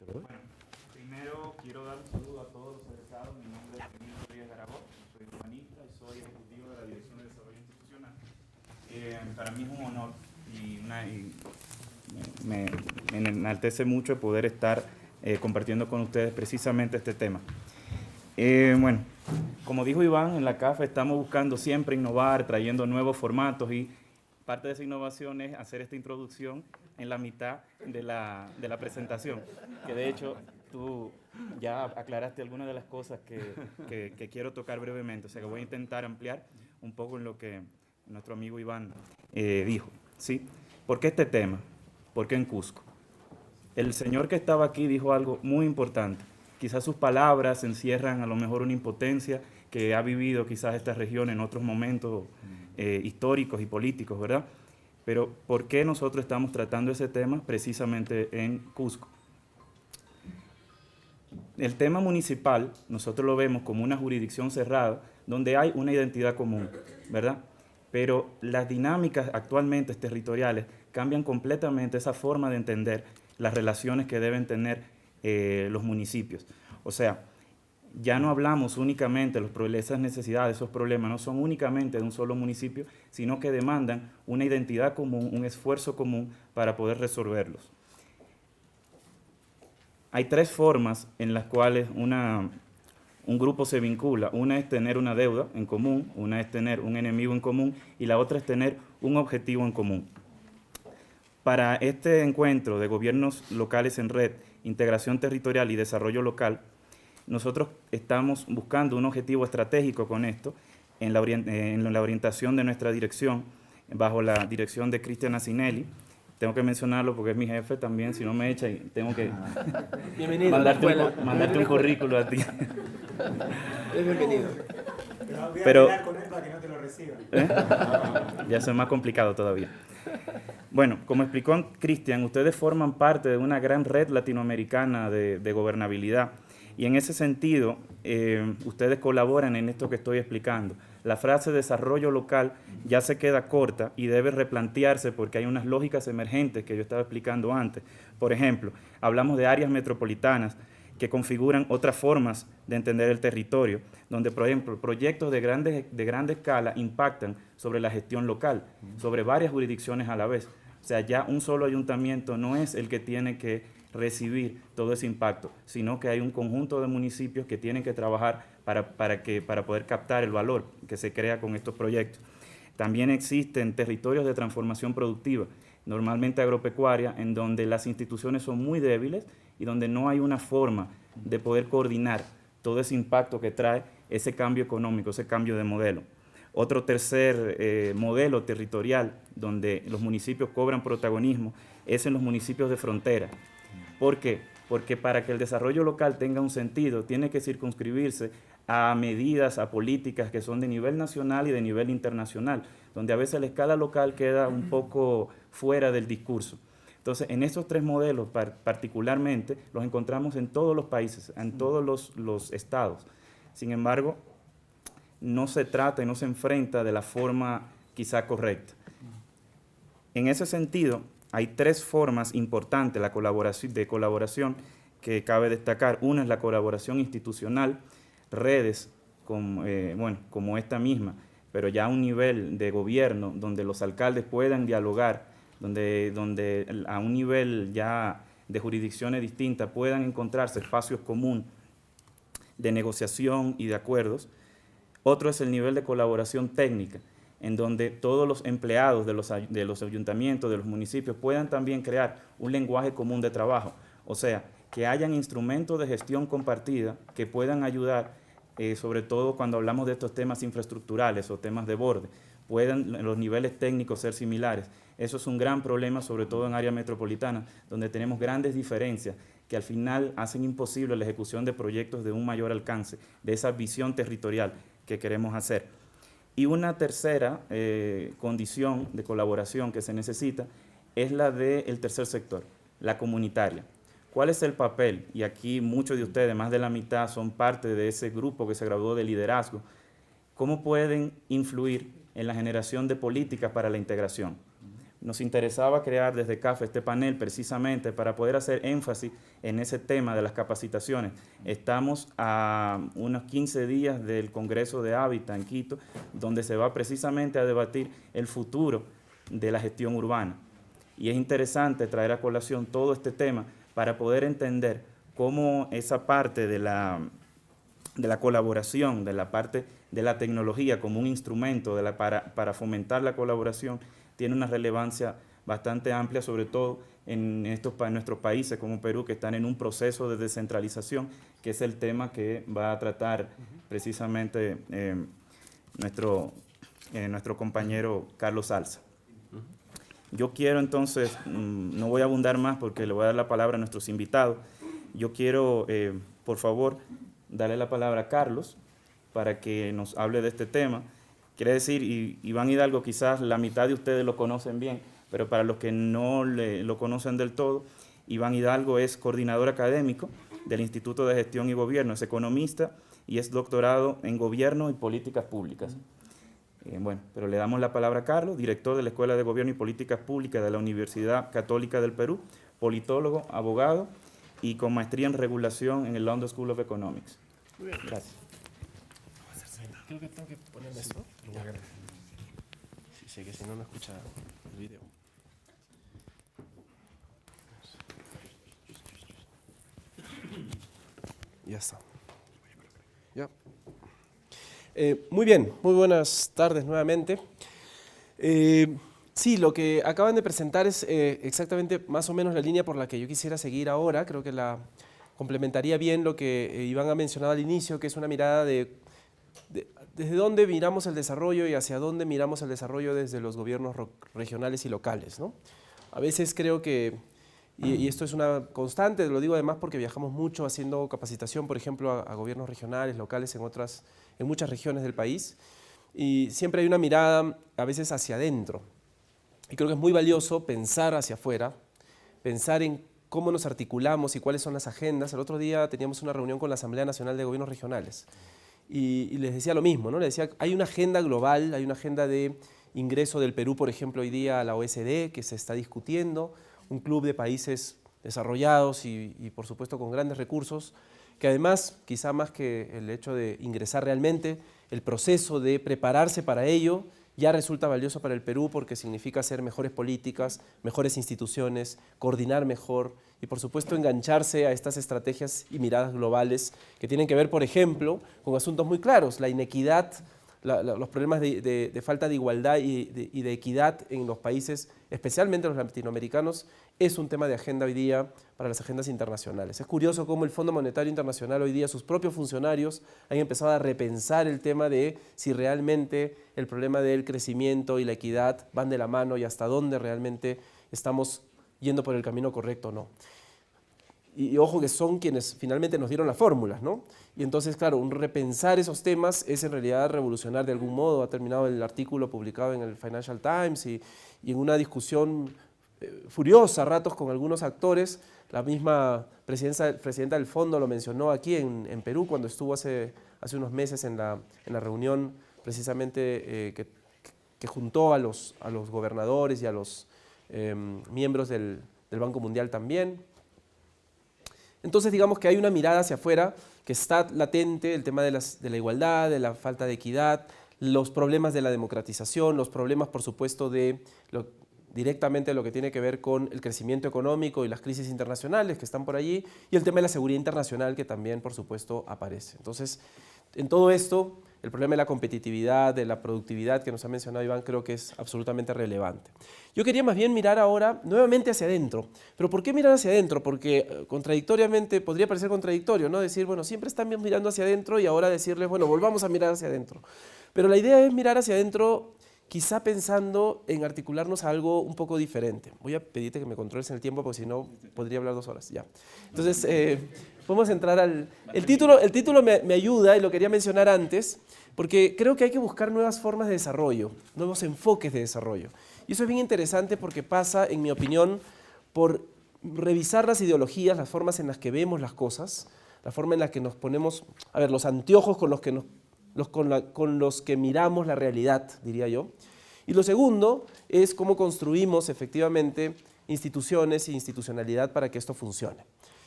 Bueno, primero quiero dar un saludo a todos los egresados. Mi nombre es Emilio Rodríguez Garabó, soy urbanista y soy ejecutivo de la Dirección de Desarrollo Institucional. Para mí es un honor y me enaltece mucho poder estar compartiendo con ustedes precisamente este tema. Bueno, como dijo Iván, en la CAF estamos buscando siempre innovar, trayendo nuevos formatos, y parte de esa innovación es hacer esta introducción en la mitad de la presentación, que de hecho tú ya aclaraste algunas de las cosas que quiero tocar brevemente, o sea que voy a intentar ampliar un poco en lo que nuestro amigo Iván dijo, ¿sí? ¿Por qué este tema? ¿Por qué en Cusco? El señor que estaba aquí dijo algo muy importante. Quizás sus palabras encierran a lo mejor una impotencia que ha vivido quizás esta región en otros momentos históricos y políticos, ¿verdad? Pero ¿por qué nosotros estamos tratando ese tema precisamente en Cusco? El tema municipal nosotros lo vemos como una jurisdicción cerrada donde hay una identidad común, ¿verdad? Pero las dinámicas actualmente territoriales cambian completamente esa forma de entender las relaciones que deben tener los municipios. O sea, ya no hablamos únicamente, esas necesidades, esos problemas no son únicamente de un solo municipio, sino que demandan una identidad común, un esfuerzo común para poder resolverlos. Hay tres formas en las cuales un grupo se vincula. Una es tener una deuda en común, una es tener un enemigo en común y la otra es tener un objetivo en común. Para este encuentro de gobiernos locales en red, integración territorial y desarrollo local, nosotros estamos buscando un objetivo estratégico con esto en la orientación de nuestra dirección, bajo la dirección de Cristian Asinelli. Tengo que mencionarlo porque es mi jefe también, si no me echa y tengo que mandarte un currículo a ti. Es bienvenido. Pero voy a con él para que no te lo reciba. Ya eso es más complicado todavía. Bueno, como explicó Cristian, ustedes forman parte de una gran red latinoamericana de gobernabilidad. Y en ese sentido, ustedes colaboran en esto que estoy explicando. La frase desarrollo local ya se queda corta y debe replantearse porque hay unas lógicas emergentes que yo estaba explicando antes. Por ejemplo, hablamos de áreas metropolitanas que configuran otras formas de entender el territorio, donde, por ejemplo, proyectos de grande escala impactan sobre la gestión local, sobre varias jurisdicciones a la vez. O sea, ya un solo ayuntamiento no es el que tiene que recibir todo ese impacto, sino que hay un conjunto de municipios que tienen que trabajar para poder captar el valor que se crea con estos proyectos. También existen territorios de transformación productiva, normalmente agropecuaria, en donde las instituciones son muy débiles y donde no hay una forma de poder coordinar todo ese impacto que trae ese cambio económico, ese cambio de modelo. Otro tercer modelo territorial donde los municipios cobran protagonismo es en los municipios de frontera. ¿Por qué? Porque para que el desarrollo local tenga un sentido, tiene que circunscribirse a medidas, a políticas que son de nivel nacional y de nivel internacional, donde a veces la escala local queda un poco fuera del discurso. Entonces, en estos tres modelos particularmente los encontramos en todos los países, en todos los estados. Sin embargo, no se trata y no se enfrenta de la forma quizá correcta. En ese sentido, hay tres formas importantes de colaboración que cabe destacar. Una es la colaboración institucional, redes como esta misma, pero ya a un nivel de gobierno donde los alcaldes puedan dialogar, donde a un nivel ya de jurisdicciones distintas puedan encontrarse espacios comunes de negociación y de acuerdos. Otro es el nivel de colaboración técnica, en donde todos los empleados de los ayuntamientos, de los municipios, puedan también crear un lenguaje común de trabajo. O sea, que hayan instrumentos de gestión compartida que puedan ayudar, sobre todo cuando hablamos de estos temas infraestructurales o temas de borde, puedan los niveles técnicos ser similares. Eso es un gran problema, sobre todo en áreas metropolitanas, donde tenemos grandes diferencias que al final hacen imposible la ejecución de proyectos de un mayor alcance, de esa visión territorial que queremos hacer. Y una tercera condición de colaboración que se necesita es la del tercer sector, la comunitaria. ¿Cuál es el papel? Y aquí muchos de ustedes, más de la mitad, son parte de ese grupo que se graduó de liderazgo. ¿Cómo pueden influir en la generación de políticas para la integración? nos interesaba crear desde CAF este panel precisamente para poder hacer énfasis en ese tema de las capacitaciones. Estamos a unos 15 días del Congreso de Hábitat en Quito, donde se va precisamente a debatir el futuro de la gestión urbana. Y es interesante traer a colación todo este tema para poder entender cómo esa parte de la colaboración, de la parte de la tecnología como un instrumento para fomentar la colaboración, tiene una relevancia bastante amplia, sobre todo en nuestros países como Perú, que están en un proceso de descentralización, que es el tema que va a tratar precisamente nuestro compañero Carlos Salza. Yo quiero entonces, no voy a abundar más porque le voy a dar la palabra a nuestros invitados. Yo quiero, por favor, darle la palabra a Carlos para que nos hable de este tema. Quiere decir, Iván Hidalgo, quizás la mitad de ustedes lo conocen bien, pero para los que no lo conocen del todo, Iván Hidalgo es coordinador académico del Instituto de Gestión y Gobierno, es economista y es doctorado en Gobierno y Políticas Públicas. Bueno, pero le damos la palabra a Carlos, director de la Escuela de Gobierno y Políticas Públicas de la Universidad Católica del Perú, politólogo, abogado y con maestría en regulación en el London School of Economics. Muy bien. Gracias. Creo que tengo que ponerme esto. Sí, sé que si no, no escucha el video. Ya está. Ya. Muy bien, muy buenas tardes nuevamente. Sí, lo que acaban de presentar es exactamente más o menos la línea por la que yo quisiera seguir ahora. Creo que la complementaría bien lo que Iván ha mencionado al inicio, que es una mirada desde dónde miramos el desarrollo y hacia dónde miramos el desarrollo desde los gobiernos regionales y locales, ¿no? A veces creo que, y esto es una constante, lo digo además porque viajamos mucho haciendo capacitación, por ejemplo, a gobiernos regionales, locales en muchas regiones del país, y siempre hay una mirada a veces hacia adentro. Y creo que es muy valioso pensar hacia afuera, pensar en cómo nos articulamos y cuáles son las agendas. El otro día teníamos una reunión con la Asamblea Nacional de Gobiernos Regionales y les decía lo mismo, ¿no? Les decía, hay una agenda global, hay una agenda de ingreso del Perú, por ejemplo, hoy día a la OECD, que se está discutiendo, un club de países desarrollados y por supuesto con grandes recursos, que además, quizá más que el hecho de ingresar realmente, el proceso de prepararse para ello ya resulta valioso para el Perú porque significa hacer mejores políticas, mejores instituciones, coordinar mejor y por supuesto engancharse a estas estrategias y miradas globales que tienen que ver, por ejemplo, con asuntos muy claros, la inequidad, los problemas de falta de igualdad y de equidad en los países, especialmente los latinoamericanos, es un tema de agenda hoy día para las agendas internacionales. Es curioso cómo el Fondo Monetario Internacional hoy día, sus propios funcionarios han empezado a repensar el tema de si realmente el problema del crecimiento y la equidad van de la mano y hasta dónde realmente estamos yendo por el camino correcto o no. Y ojo que son quienes finalmente nos dieron las fórmulas, ¿no? Y entonces, claro, un repensar esos temas es en realidad revolucionar de algún modo. Ha terminado el artículo publicado en el Financial Times y en una discusión furiosa a ratos con algunos actores. La misma presidenta del fondo lo mencionó aquí en Perú cuando estuvo hace unos meses en la reunión precisamente que juntó a los gobernadores y a los miembros del Banco Mundial también. Entonces digamos que hay una mirada hacia afuera que está latente, el tema de la igualdad, de la falta de equidad, los problemas de la democratización, los problemas por supuesto directamente lo que tiene que ver con el crecimiento económico y las crisis internacionales que están por allí y el tema de la seguridad internacional que también por supuesto aparece. Entonces en todo esto el problema de la competitividad, de la productividad que nos ha mencionado Iván creo que es absolutamente relevante. Yo quería más bien mirar ahora nuevamente hacia adentro. ¿Pero por qué mirar hacia adentro? Porque contradictoriamente, podría parecer contradictorio, ¿no? Decir, bueno, siempre están mirando hacia adentro y ahora decirles, bueno, volvamos a mirar hacia adentro. Pero la idea es mirar hacia adentro quizá pensando en articularnos a algo un poco diferente. Voy a pedirte que me controles en el tiempo porque si no podría hablar 2 horas. Ya. Entonces, podemos entrar al... El título me ayuda y lo quería mencionar antes porque creo que hay que buscar nuevas formas de desarrollo, nuevos enfoques de desarrollo. Y eso es bien interesante porque pasa, en mi opinión, por revisar las ideologías, las formas en las que vemos las cosas, la forma en la que nos ponemos, a ver, los anteojos con los que miramos la realidad, diría yo. Y lo segundo es cómo construimos efectivamente instituciones e institucionalidad para que esto funcione.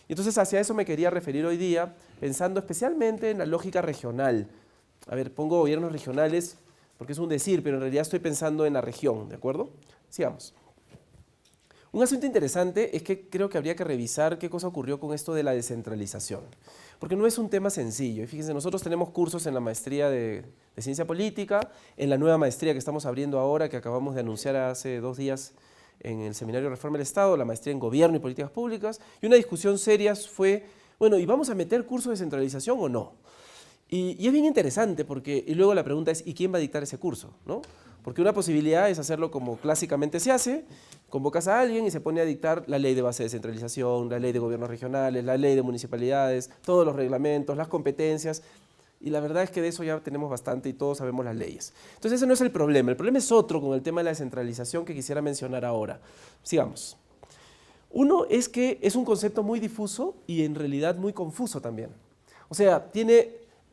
Y entonces hacia eso me quería referir hoy día, pensando especialmente en la lógica regional. A ver, pongo gobiernos regionales porque es un decir, pero en realidad estoy pensando en la región, ¿de acuerdo? Sigamos. Un asunto interesante es que creo que habría que revisar qué cosa ocurrió con esto de la descentralización, porque no es un tema sencillo. Y fíjense, nosotros tenemos cursos en la maestría de Ciencia Política, en la nueva maestría que estamos abriendo ahora, que acabamos de anunciar hace 2 días en el Seminario Reforma del Estado, la maestría en Gobierno y Políticas Públicas, y una discusión seria fue, bueno, ¿y vamos a meter cursos de descentralización o no? Y es bien interesante porque, y luego la pregunta es, ¿y quién va a dictar ese curso? ¿No? Porque una posibilidad es hacerlo como clásicamente se hace, convocas a alguien y se pone a dictar la ley de base de descentralización, la ley de gobiernos regionales, la ley de municipalidades, todos los reglamentos, las competencias, y la verdad es que de eso ya tenemos bastante y todos sabemos las leyes. Entonces ese no es el problema es otro con el tema de la descentralización que quisiera mencionar ahora. Sigamos. Uno es que es un concepto muy difuso y en realidad muy confuso también. O sea,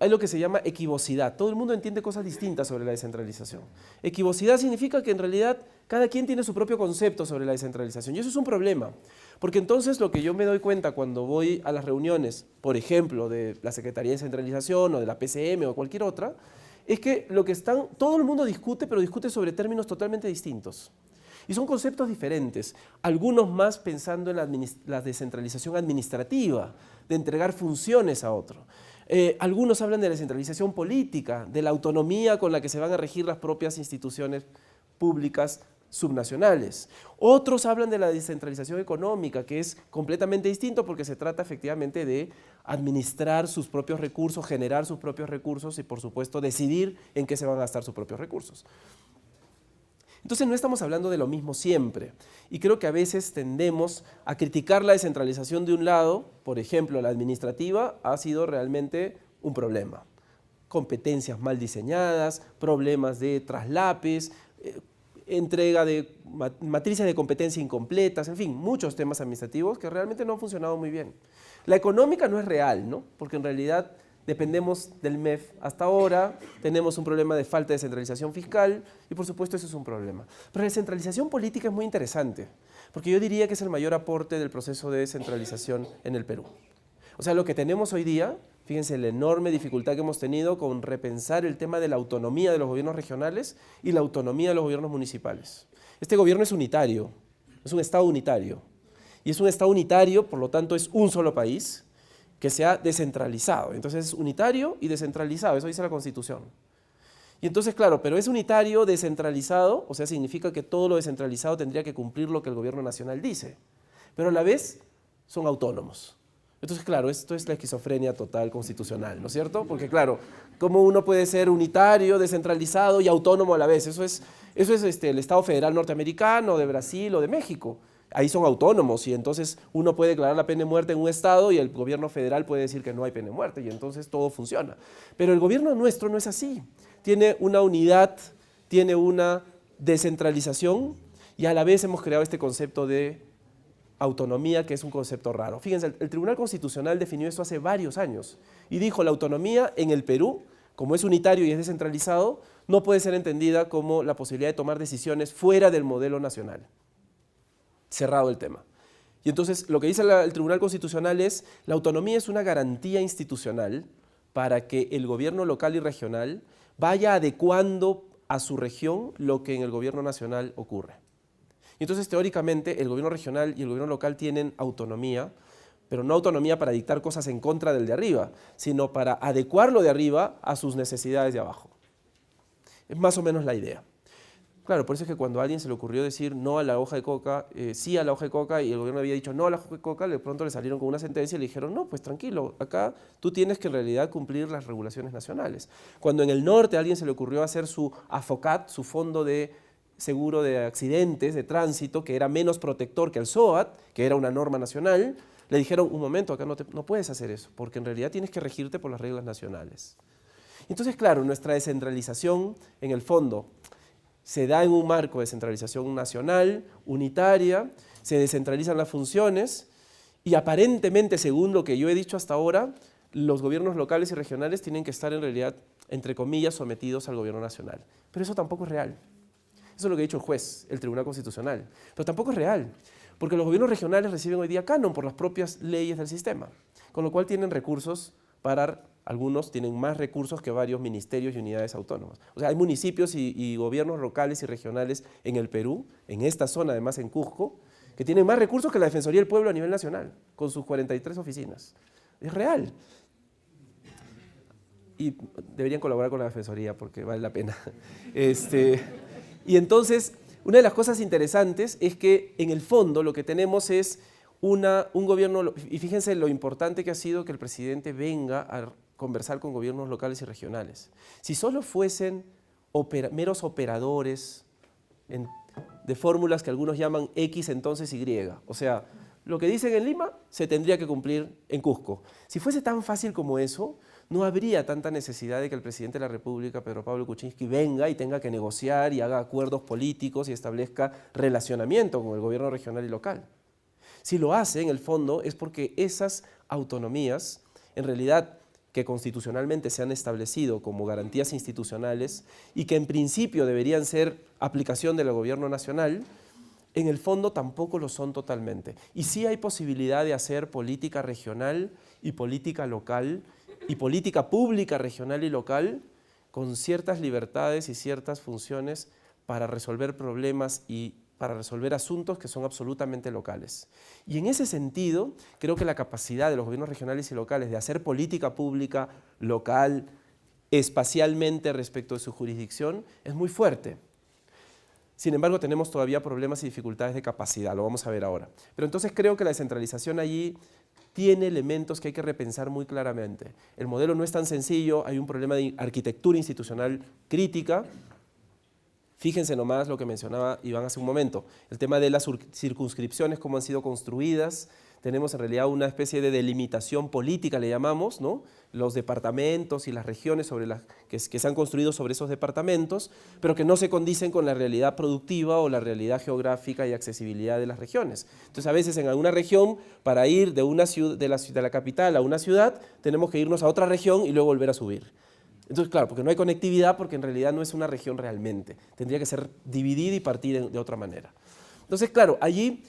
hay lo que se llama equivocidad. Todo el mundo entiende cosas distintas sobre la descentralización. Equivocidad significa que en realidad cada quien tiene su propio concepto sobre la descentralización y eso es un problema. Porque entonces lo que yo me doy cuenta cuando voy a las reuniones, por ejemplo, de la Secretaría de Descentralización o de la PCM o cualquier otra, es que todo el mundo discute, pero discute sobre términos totalmente distintos. Y son conceptos diferentes, algunos más pensando en la descentralización administrativa, de entregar funciones a otro. Algunos hablan de la descentralización política, de la autonomía con la que se van a regir las propias instituciones públicas subnacionales. Otros hablan de la descentralización económica, que es completamente distinto porque se trata efectivamente de administrar sus propios recursos, generar sus propios recursos y por supuesto decidir en qué se van a gastar sus propios recursos. Entonces no estamos hablando de lo mismo siempre y creo que a veces tendemos a criticar la descentralización de un lado, por ejemplo la administrativa ha sido realmente un problema. Competencias mal diseñadas, problemas de traslapes, entrega de matrices de competencia incompletas, en fin, muchos temas administrativos que realmente no han funcionado muy bien. La económica no es real, ¿no? Porque en realidad dependemos del MEF hasta ahora, tenemos un problema de falta de descentralización fiscal y por supuesto eso es un problema. Pero la descentralización política es muy interesante, porque yo diría que es el mayor aporte del proceso de descentralización en el Perú. O sea, lo que tenemos hoy día, fíjense la enorme dificultad que hemos tenido con repensar el tema de la autonomía de los gobiernos regionales y la autonomía de los gobiernos municipales. Este gobierno es unitario, es un Estado unitario. Y es un Estado unitario, por lo tanto es un solo país que se ha descentralizado. Entonces es unitario y descentralizado, eso dice la Constitución. Y entonces, claro, pero es unitario, descentralizado, o sea, significa que todo lo descentralizado tendría que cumplir lo que el gobierno nacional dice. Pero a la vez son autónomos. Entonces, claro, esto es la esquizofrenia total constitucional, ¿no es cierto? Porque, claro, ¿cómo uno puede ser unitario, descentralizado y autónomo a la vez? Eso es el Estado Federal norteamericano, de Brasil o de México. Ahí son autónomos y entonces uno puede declarar la pena de muerte en un estado y el gobierno federal puede decir que no hay pena de muerte y entonces todo funciona. Pero el gobierno nuestro no es así. Tiene una unidad, tiene una descentralización y a la vez hemos creado este concepto de autonomía, que es un concepto raro. Fíjense, el Tribunal Constitucional definió esto hace varios años y dijo la autonomía en el Perú, como es unitario y es descentralizado, no puede ser entendida como la posibilidad de tomar decisiones fuera del modelo nacional. Cerrado el tema. Y entonces lo que dice el Tribunal Constitucional es la autonomía es una garantía institucional para que el gobierno local y regional vaya adecuando a su región lo que en el gobierno nacional ocurre. Y entonces, teóricamente, el gobierno regional y el gobierno local tienen autonomía, pero no autonomía para dictar cosas en contra del de arriba, sino para adecuar lo de arriba a sus necesidades de abajo. Es más o menos la idea. Claro, por eso es que cuando a alguien se le ocurrió decir no a la hoja de coca, sí a la hoja de coca, y el gobierno había dicho no a la hoja de coca, de pronto le salieron con una sentencia y le dijeron no, pues tranquilo, acá tú tienes que en realidad cumplir las regulaciones nacionales. Cuando en el norte a alguien se le ocurrió hacer su AFOCAT, su fondo de seguro de accidentes, de tránsito, que era menos protector que el SOAT, que era una norma nacional, le dijeron, un momento, acá no puedes hacer eso, porque en realidad tienes que regirte por las reglas nacionales. Entonces, claro, nuestra descentralización, en el fondo, se da en un marco de descentralización nacional, unitaria, se descentralizan las funciones y aparentemente, según lo que yo he dicho hasta ahora, los gobiernos locales y regionales tienen que estar en realidad, entre comillas, sometidos al gobierno nacional. Pero eso tampoco es real. Eso es lo que ha dicho el juez, el Tribunal Constitucional. Pero tampoco es real, porque los gobiernos regionales reciben hoy día canon por las propias leyes del sistema, con lo cual tienen recursos para, algunos tienen más recursos que varios ministerios y unidades autónomas. O sea, hay municipios y gobiernos locales y regionales en el Perú, en esta zona, además en Cusco, que tienen más recursos que la Defensoría del Pueblo a nivel nacional, con sus 43 oficinas. Es real. Y deberían colaborar con la Defensoría porque vale la pena. Y entonces, una de las cosas interesantes es que en el fondo lo que tenemos es un gobierno, y fíjense lo importante que ha sido que el presidente venga a conversar con gobiernos locales y regionales. Si solo fuesen meros operadores de fórmulas que algunos llaman X entonces Y, o sea, lo que dicen en Lima se tendría que cumplir en Cusco. Si fuese tan fácil como eso, no habría tanta necesidad de que el presidente de la República, Pedro Pablo Kuczynski, venga y tenga que negociar y haga acuerdos políticos y establezca relacionamiento con el gobierno regional y local. Si lo hace, en el fondo, es porque esas autonomías, en realidad, que constitucionalmente se han establecido como garantías institucionales y que en principio deberían ser aplicación del gobierno nacional, en el fondo tampoco lo son totalmente. Y sí hay posibilidad de hacer política regional y política local y política pública regional y local con ciertas libertades y ciertas funciones para resolver problemas y para resolver asuntos que son absolutamente locales. Y en ese sentido, creo que la capacidad de los gobiernos regionales y locales de hacer política pública local espacialmente respecto de su jurisdicción es muy fuerte. Sin embargo, tenemos todavía problemas y dificultades de capacidad, lo vamos a ver ahora. Pero entonces creo que la descentralización allí tiene elementos que hay que repensar muy claramente. El modelo no es tan sencillo, hay un problema de arquitectura institucional crítica. Fíjense nomás lo que mencionaba Iván hace un momento, el tema de las circunscripciones, cómo han sido construidas. Tenemos en realidad una especie de delimitación política, le llamamos, ¿no? Los departamentos y las regiones que se han construido sobre esos departamentos, pero que no se condicen con la realidad productiva o la realidad geográfica y accesibilidad de las regiones. Entonces, a veces en alguna región, para ir de la capital a una ciudad, tenemos que irnos a otra región y luego volver a subir. Entonces, claro, porque no hay conectividad, porque en realidad no es una región realmente. Tendría que ser dividida y partir de otra manera. Entonces, claro, allí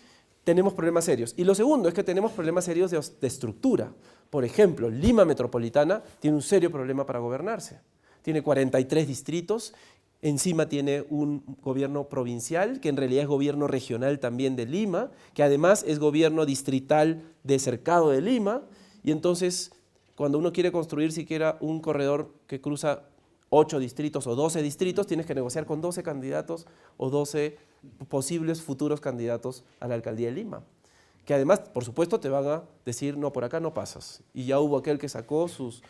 tenemos problemas serios. Y lo segundo es que tenemos problemas serios de estructura. Por ejemplo, Lima Metropolitana tiene un serio problema para gobernarse. Tiene 43 distritos, encima tiene un gobierno provincial, que en realidad es gobierno regional también de Lima, que además es gobierno distrital de Cercado de Lima, y entonces cuando uno quiere construir siquiera un corredor que cruza 8 distritos o 12 distritos, tienes que negociar con 12 candidatos o 12 posibles futuros candidatos a la alcaldía de Lima. Que además, por supuesto, te van a decir, no, por acá no pasas. Y ya hubo aquel que sacó sus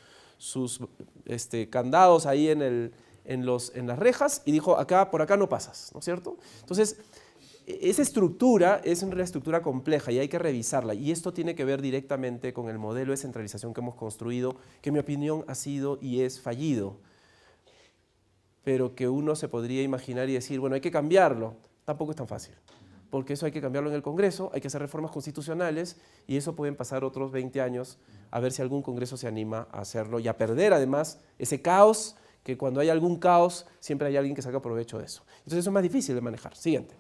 candados ahí en las rejas y dijo, por acá no pasas, ¿no es cierto? Entonces, esa estructura es una estructura compleja y hay que revisarla, y esto tiene que ver directamente con el modelo de centralización que hemos construido, que en mi opinión ha sido y es fallido, pero que uno se podría imaginar y decir, bueno, hay que cambiarlo. Tampoco es tan fácil, porque eso hay que cambiarlo en el Congreso, hay que hacer reformas constitucionales y eso pueden pasar otros 20 años a ver si algún Congreso se anima a hacerlo y a perder además ese caos, que cuando hay algún caos siempre hay alguien que saca provecho de eso. Entonces eso es más difícil de manejar. Siguiente.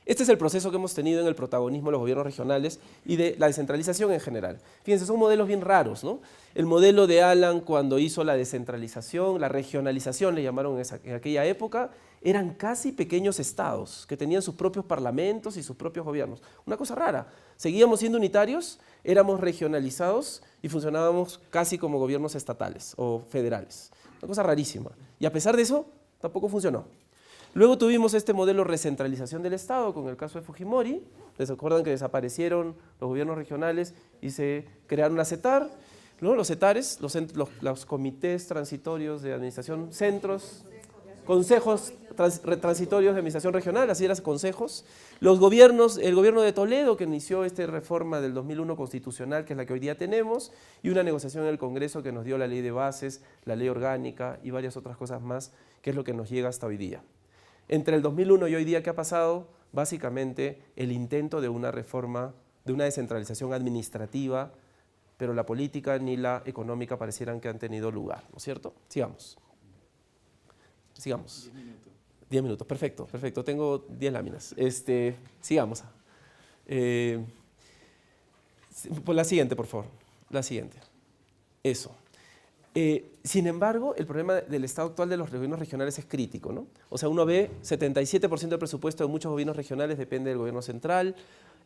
Este es el proceso que hemos tenido en el protagonismo de los gobiernos regionales y de la descentralización en general. Fíjense, son modelos bien raros, ¿no? El modelo de Alan cuando hizo la descentralización, la regionalización le llamaron en aquella época, eran casi pequeños estados que tenían sus propios parlamentos y sus propios gobiernos. Una cosa rara, seguíamos siendo unitarios, éramos regionalizados y funcionábamos casi como gobiernos estatales o federales. Una cosa rarísima. Y a pesar de eso, tampoco funcionó. Luego tuvimos este modelo de recentralización del Estado con el caso de Fujimori. ¿Les acuerdan que desaparecieron los gobiernos regionales y se crearon las CETAR? ¿No? Los CETARes, los comités transitorios de administración, consejos transitorios de administración regional, así eran consejos. Los gobiernos, el gobierno de Toledo, que inició esta reforma del 2001 constitucional, que es la que hoy día tenemos, y una negociación en el Congreso que nos dio la ley de bases, la ley orgánica y varias otras cosas más, que es lo que nos llega hasta hoy día. Entre el 2001 y hoy día, ¿qué ha pasado? Básicamente el intento de una reforma, de una descentralización administrativa, pero la política ni la económica parecieran que han tenido lugar, ¿no es cierto? Sigamos. 10 minutos, perfecto, perfecto. Tengo 10 láminas. Sigamos. Pues la siguiente, por favor. La siguiente. Eso. Sin embargo, el problema del estado actual de los gobiernos regionales es crítico, ¿no? O sea, uno ve 77% del presupuesto de muchos gobiernos regionales depende del gobierno central.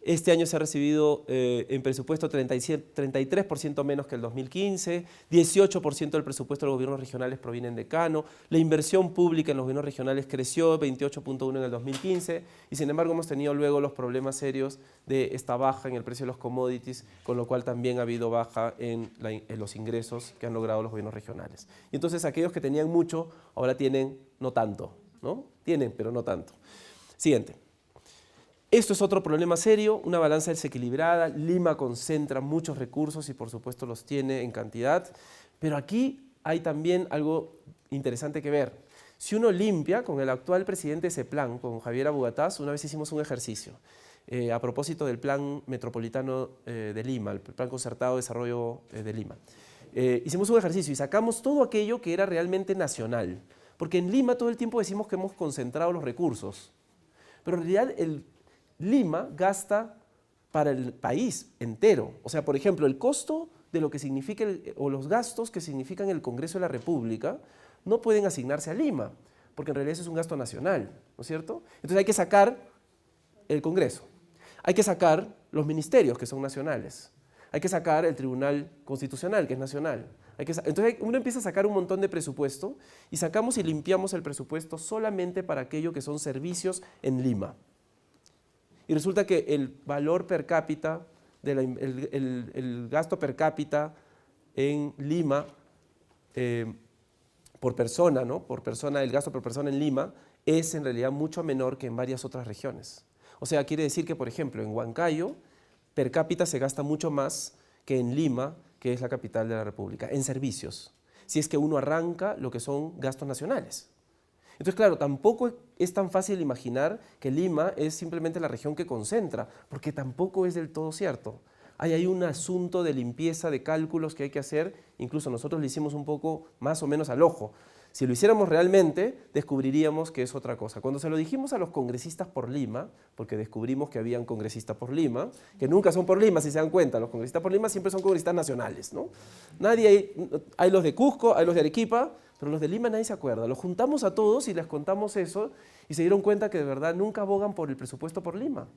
Este año se ha recibido en presupuesto 33% menos que el 2015, 18% del presupuesto de los gobiernos regionales provienen de Cano, la inversión pública en los gobiernos regionales creció 28.1 en el 2015 y sin embargo hemos tenido luego los problemas serios de esta baja en el precio de los commodities, con lo cual también ha habido baja en los ingresos que han logrado los gobiernos regionales. Y entonces aquellos que tenían mucho ahora tienen no tanto, ¿no? Tienen, pero no tanto. Siguiente. Esto es otro problema serio, una balanza desequilibrada. Lima concentra muchos recursos y por supuesto los tiene en cantidad, pero aquí hay también algo interesante que ver. Si uno limpia, con el actual presidente de CEPLAN, con Javier Abugataz, una vez hicimos un ejercicio a propósito del Plan Metropolitano de Lima, el Plan Concertado de Desarrollo de Lima. Hicimos un ejercicio y sacamos todo aquello que era realmente nacional, porque en Lima todo el tiempo decimos que hemos concentrado los recursos, pero en realidad Lima gasta para el país entero. O sea, por ejemplo, el costo de lo que significa, o los gastos que significan el Congreso de la República, no pueden asignarse a Lima, porque en realidad eso es un gasto nacional, ¿no es cierto? Entonces hay que sacar el Congreso, hay que sacar los ministerios, que son nacionales, hay que sacar el Tribunal Constitucional, que es nacional. Entonces uno empieza a sacar un montón de presupuesto y sacamos y limpiamos el presupuesto solamente para aquello que son servicios en Lima. Y resulta que el valor per cápita, el gasto per cápita en Lima, por persona, ¿no? Por persona, el gasto por persona en Lima es en realidad mucho menor que en varias otras regiones. O sea, quiere decir que, por ejemplo, en Huancayo, per cápita se gasta mucho más que en Lima, que es la capital de la República, en servicios, si es que uno arranca lo que son gastos nacionales. Entonces, claro, tampoco es tan fácil imaginar que Lima es simplemente la región que concentra, porque tampoco es del todo cierto. Hay un asunto de limpieza, de cálculos que hay que hacer, incluso nosotros lo hicimos un poco más o menos al ojo. Si lo hiciéramos realmente, descubriríamos que es otra cosa. Cuando se lo dijimos a los congresistas por Lima, porque descubrimos que habían congresistas por Lima, que nunca son por Lima, si se dan cuenta, los congresistas por Lima siempre son congresistas nacionales, ¿no? Hay los de Cusco, hay los de Arequipa, pero los de Lima nadie se acuerda. Los juntamos a todos y les contamos eso y se dieron cuenta que de verdad nunca abogan por el presupuesto por Lima.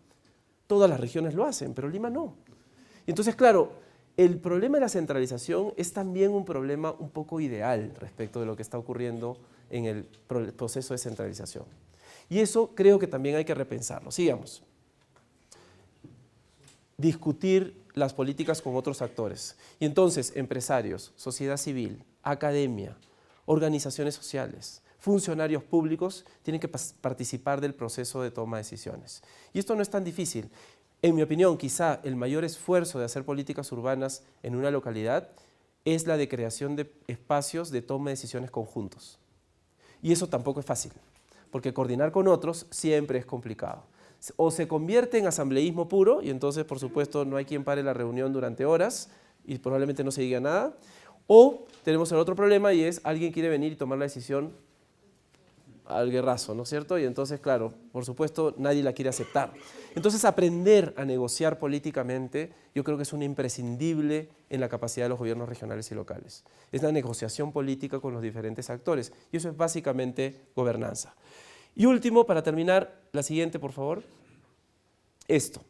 Todas las regiones lo hacen, pero Lima no. Y entonces, claro, el problema de la centralización es también un problema un poco ideal respecto de lo que está ocurriendo en el proceso de centralización. Y eso creo que también hay que repensarlo. Sigamos. Discutir las políticas con otros actores. Y entonces, empresarios, sociedad civil, academia, organizaciones sociales, funcionarios públicos tienen que participar del proceso de toma de decisiones. Y esto no es tan difícil. En mi opinión, quizá el mayor esfuerzo de hacer políticas urbanas en una localidad es la de creación de espacios de toma de decisiones conjuntos. Y eso tampoco es fácil, porque coordinar con otros siempre es complicado. O se convierte en asambleísmo puro, y entonces, por supuesto, no hay quien pare la reunión durante horas y probablemente no se diga nada, o tenemos el otro problema y es alguien quiere venir y tomar la decisión al guerrazo, ¿no es cierto? Y entonces, claro, por supuesto, nadie la quiere aceptar. Entonces, aprender a negociar políticamente yo creo que es un imprescindible en la capacidad de los gobiernos regionales y locales. Es la negociación política con los diferentes actores y eso es básicamente gobernanza. Y último, para terminar, la siguiente, por favor, esto.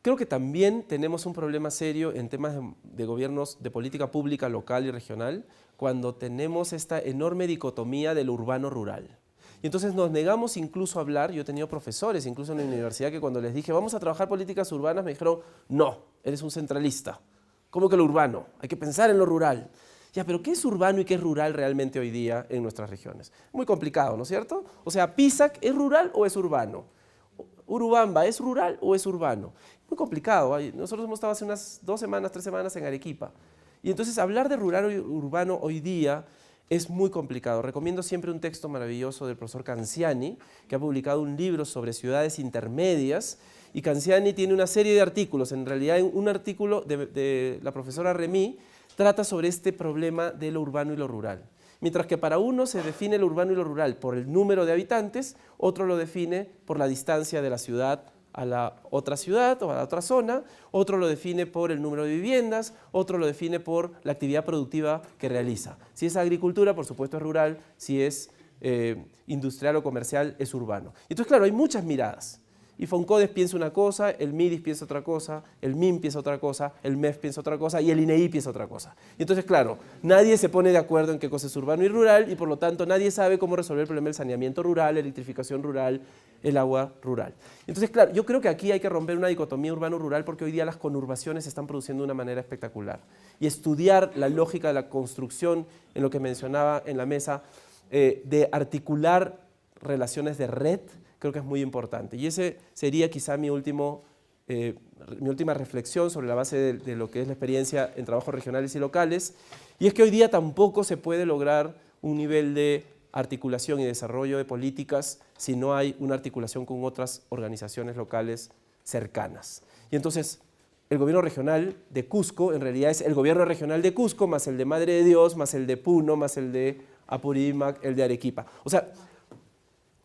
Creo que también tenemos un problema serio en temas de gobiernos, de política pública local y regional, cuando tenemos esta enorme dicotomía del urbano-rural. Y entonces nos negamos incluso a hablar, yo he tenido profesores, incluso en la universidad, que cuando les dije, vamos a trabajar políticas urbanas, me dijeron, no, eres un centralista. ¿Cómo que lo urbano? Hay que pensar en lo rural. Ya, pero ¿qué es urbano y qué es rural realmente hoy día en nuestras regiones? Muy complicado, ¿no es cierto? O sea, Pisac, ¿es rural o es urbano? Urubamba, ¿es rural o es urbano? Muy complicado. Nosotros hemos estado hace unas 2 semanas, 3 semanas en Arequipa. Y entonces hablar de rural y urbano hoy día es muy complicado. Recomiendo siempre un texto maravilloso del profesor Canciani, que ha publicado un libro sobre ciudades intermedias, y Canciani tiene una serie de artículos. En realidad, un artículo de la profesora Remy trata sobre este problema de lo urbano y lo rural. Mientras que para uno se define lo urbano y lo rural por el número de habitantes, otro lo define por la distancia de la ciudad a la otra ciudad o a la otra zona, otro lo define por el número de viviendas, otro lo define por la actividad productiva que realiza. Si es agricultura, por supuesto es rural, si es industrial o comercial, es urbano. Entonces, claro, hay muchas miradas. Y Foncodes piensa una cosa, el MIDIS piensa otra cosa, el MIM piensa otra cosa, el MEF piensa otra cosa y el INEI piensa otra cosa. Y entonces, claro, nadie se pone de acuerdo en qué cosa es urbano y rural y por lo tanto nadie sabe cómo resolver el problema del saneamiento rural, la electrificación rural, el agua rural. Entonces, claro, yo creo que aquí hay que romper una dicotomía urbano-rural porque hoy día las conurbaciones se están produciendo de una manera espectacular. Y estudiar la lógica de la construcción, en lo que mencionaba en la mesa, de articular relaciones de red, creo que es muy importante. Y ese sería quizá mi última reflexión sobre la base de lo que es la experiencia en trabajos regionales y locales. Y es que hoy día tampoco se puede lograr un nivel de articulación y desarrollo de políticas si no hay una articulación con otras organizaciones locales cercanas. Y entonces, el gobierno regional de Cusco en realidad es el gobierno regional de Cusco más el de Madre de Dios, más el de Puno, más el de Apurímac, el de Arequipa. O sea,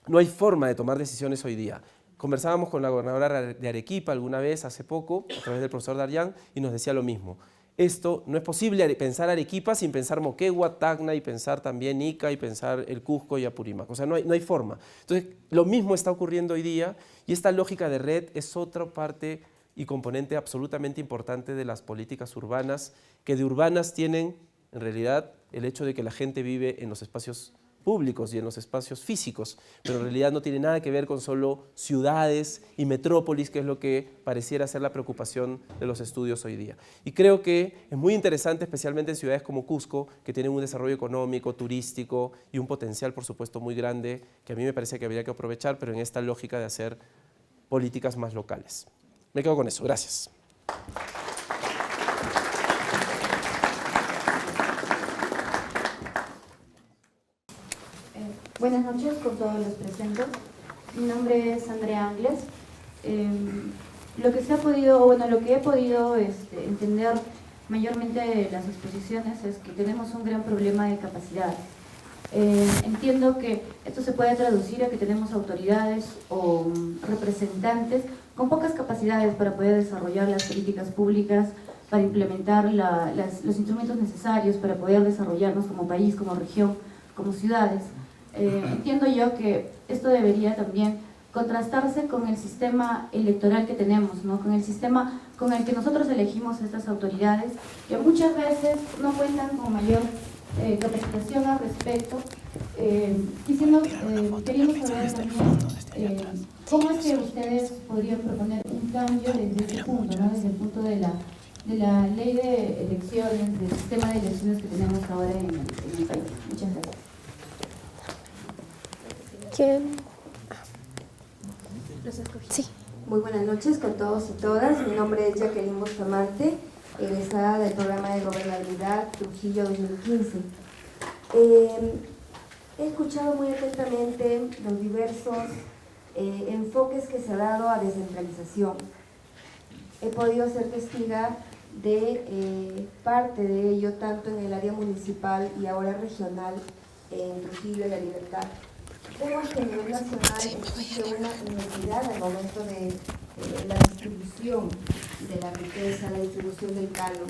no hay forma de tomar decisiones hoy día. Conversábamos con la gobernadora de Arequipa alguna vez, hace poco, a través del profesor Daryan, y nos decía lo mismo. Esto no es posible pensar Arequipa sin pensar Moquegua, Tacna y pensar también Ica y pensar el Cusco y Apurímac. O sea, no hay forma. Entonces, lo mismo está ocurriendo hoy día y esta lógica de red es otra parte y componente absolutamente importante de las políticas urbanas, que de urbanas tienen, en realidad, el hecho de que la gente vive en los espacios públicos y en los espacios físicos, pero en realidad no tiene nada que ver con solo ciudades y metrópolis, que es lo que pareciera ser la preocupación de los estudios hoy día. Y creo que es muy interesante, especialmente en ciudades como Cusco, que tienen un desarrollo económico, turístico y un potencial, por supuesto, muy grande, que a mí me parece que habría que aprovechar, pero en esta lógica de hacer políticas más locales. Me quedo con eso. Gracias. Buenas noches con todos los presentes. Mi nombre es Andrea Angles. Lo que he podido entender mayormente de las exposiciones es que tenemos un gran problema de capacidad. Entiendo que esto se puede traducir a que tenemos autoridades o representantes con pocas capacidades para poder desarrollar las políticas públicas, para implementar los instrumentos necesarios para poder desarrollarnos como país, como región, como ciudades. Entiendo yo que esto debería también contrastarse con el sistema electoral que tenemos, ¿no? Con el sistema con el que nosotros elegimos estas autoridades, que muchas veces no cuentan con mayor capacitación al respecto. Queríamos saber también cómo es que ustedes podrían proponer un cambio desde ese punto, ¿no? Desde el punto de la ley de elecciones, del sistema de elecciones que tenemos ahora en el país. Muchas gracias. ¿Quién? Sí. Muy buenas noches con todos y todas. Mi nombre es Jacqueline Bustamante, egresada del programa de gobernabilidad Trujillo 2015. He escuchado muy atentamente los diversos enfoques que se ha dado a descentralización. He podido ser testiga de parte de ello, tanto en el área municipal y ahora regional en Trujillo y La Libertad. Vemos que a nivel nacional existe una inequidad al momento de la distribución de la riqueza, la distribución del canon.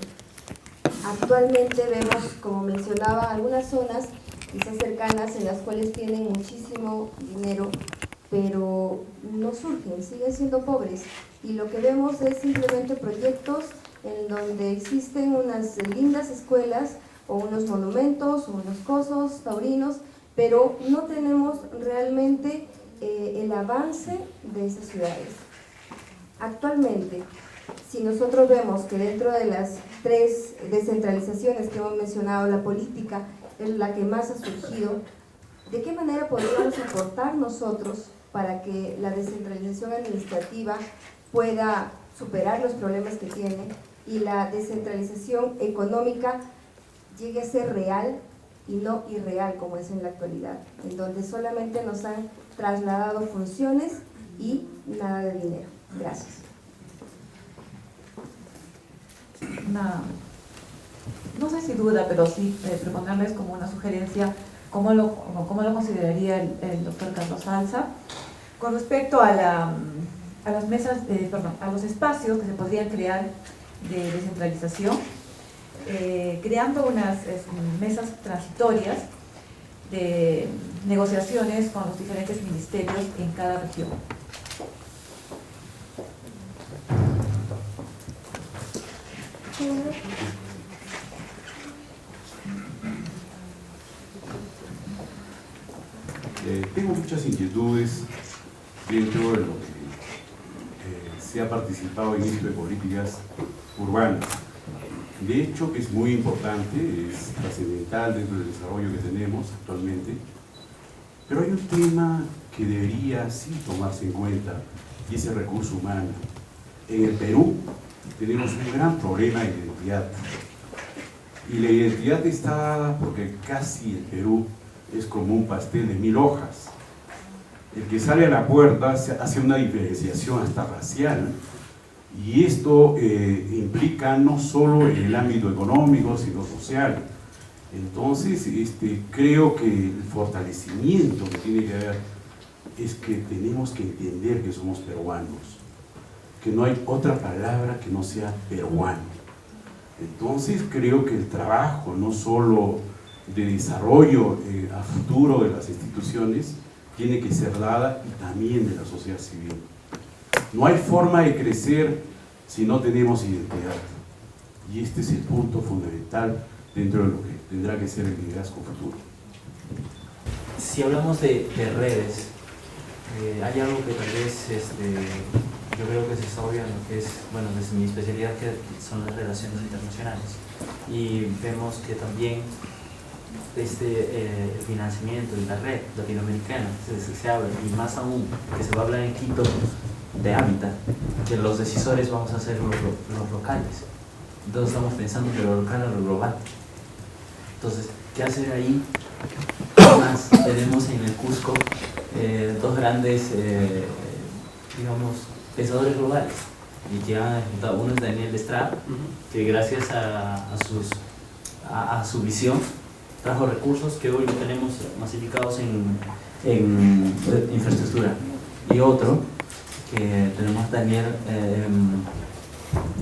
Actualmente vemos, como mencionaba, algunas zonas quizás cercanas en las cuales tienen muchísimo dinero, pero no surgen, siguen siendo pobres. Y lo que vemos es simplemente proyectos en donde existen unas lindas escuelas o unos monumentos o unos cosos taurinos, pero no tenemos realmente el avance de esas ciudades. Actualmente, si nosotros vemos que dentro de las 3 descentralizaciones que hemos mencionado, la política es la que más ha surgido, ¿de qué manera podríamos aportar nosotros para que la descentralización administrativa pueda superar los problemas que tiene y la descentralización económica llegue a ser real y no irreal como es en la actualidad, en donde solamente nos han trasladado funciones y nada de dinero? Gracias. no sé si duda, pero sí proponerles como una sugerencia, cómo lo consideraría el doctor Carlos Salza, con respecto a las mesas, a los espacios que se podrían crear de descentralización, creando unas mesas transitorias de negociaciones con los diferentes ministerios en cada región. Tengo muchas inquietudes dentro de lo que se ha participado en esto de políticas urbanas. De hecho, es muy importante, es trascendental dentro del desarrollo que tenemos actualmente, pero hay un tema que debería sí tomarse en cuenta, y es el recurso humano. En el Perú tenemos un gran problema de identidad, y la identidad está dada porque casi el Perú es como un pastel de 1000 hojas. El que sale a la puerta hace una diferenciación hasta racial, y esto implica no solo en el ámbito económico, sino social. Entonces, creo que el fortalecimiento que tiene que haber es que tenemos que entender que somos peruanos, que no hay otra palabra que no sea peruano. Entonces, creo que el trabajo, no solo de desarrollo a futuro de las instituciones, tiene que ser dada y también de la sociedad civil. No hay forma de crecer si no tenemos identidad. Y este es el punto fundamental dentro de lo que tendrá que ser el liderazgo futuro. Si hablamos de redes, hay algo que tal vez yo creo que se está obviando, que es, bueno, desde mi especialidad, que son las relaciones internacionales. Y vemos que también el financiamiento de la red latinoamericana se habla, y más aún que se va a hablar en Quito de hábitat, que los decisores vamos a ser los locales. Entonces estamos pensando de lo local a lo global. Entonces, ¿qué hacer ahí? Además, tenemos en el Cusco dos grandes, digamos, pensadores globales, y que han ejecutado. Uno es Daniel Estrada, que gracias a su visión trajo recursos que hoy no tenemos masificados en infraestructura. Y otro, que tenemos Daniel